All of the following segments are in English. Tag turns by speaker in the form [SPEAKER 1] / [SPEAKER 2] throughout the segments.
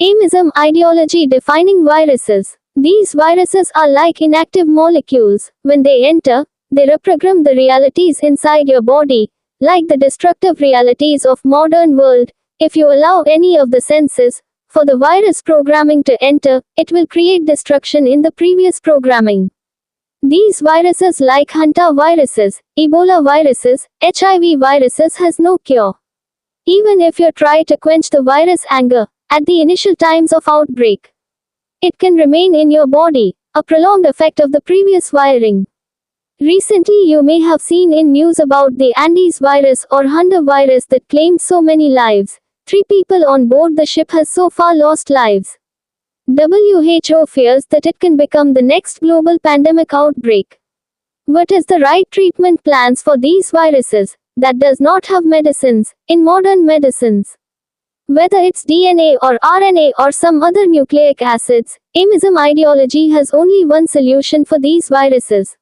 [SPEAKER 1] Amism ideology defining viruses. These viruses are like inactive molecules. When they enter, they reprogram the realities inside your body, like the destructive realities of modern world. If you allow any of the senses for the virus programming to enter, it will create destruction in the previous programming. These viruses like hantaviruses, Ebola viruses, HIV viruses has no cure. Even if you try to quench the virus anger at the initial times of outbreak, it can remain in your body, a prolonged effect of the previous wiring. Recently you may have seen in news about the Andes virus or hantavirus that claimed so many lives. 3 people on board the ship has so far lost lives. WHO fears that it can become the next global pandemic outbreak. What is the right treatment plans for these viruses that does not have medicines in modern medicines? Whether it's DNA or RNA or some other nucleic acids, Amism ideology has only one solution for these viruses.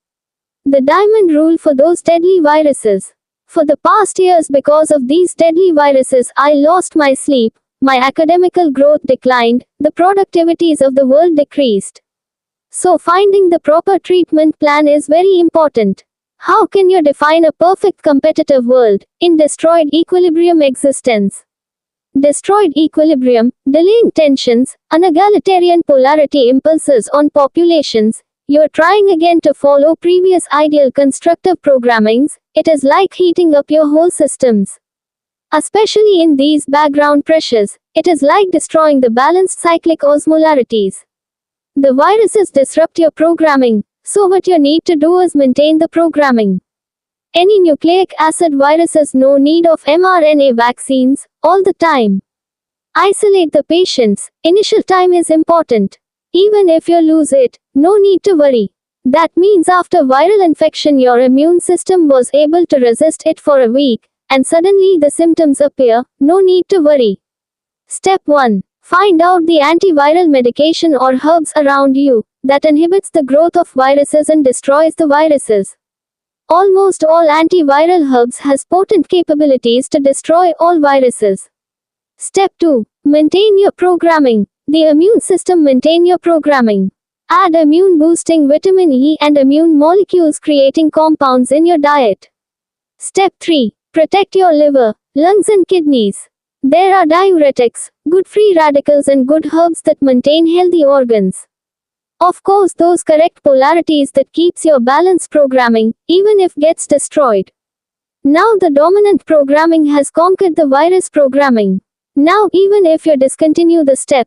[SPEAKER 1] The diamond rule for those deadly viruses. For the past years, because of these deadly viruses, I lost my sleep, my academical growth declined, the productivities of the world decreased. So finding the proper treatment plan is very important. How can you define a perfect competitive world in destroyed equilibrium existence? Destroyed equilibrium, delaying tensions, unegalitarian polarity impulses on populations. You are trying again to follow previous ideal constructive programmings. It is like heating up your whole systems. Especially in these background pressures, it is like destroying the balanced cyclic osmolarities. The viruses disrupt your programming, so what you need to do is maintain the programming. Any nucleic acid viruses, no need of mRNA vaccines, all the time. Isolate the patients, initial time is important. Even if you lose it, no need to worry. That means after viral infection your immune system was able to resist it for a week, and suddenly the symptoms appear, no need to worry. Step 1. Find out the antiviral medication or herbs around you that inhibits the growth of viruses and destroys the viruses. Almost all antiviral herbs has potent capabilities to destroy all viruses. Step 2. Maintain your programming. The immune system maintain your programming. Add immune boosting vitamin E and immune molecules creating compounds in your diet. Step 3. Protect your liver, lungs and kidneys. There are diuretics, good free radicals and good herbs that maintain healthy organs. Of course those correct polarities that keeps your balanced programming, even if gets destroyed. Now the dominant programming has conquered the virus programming. Now even if you discontinue the steps,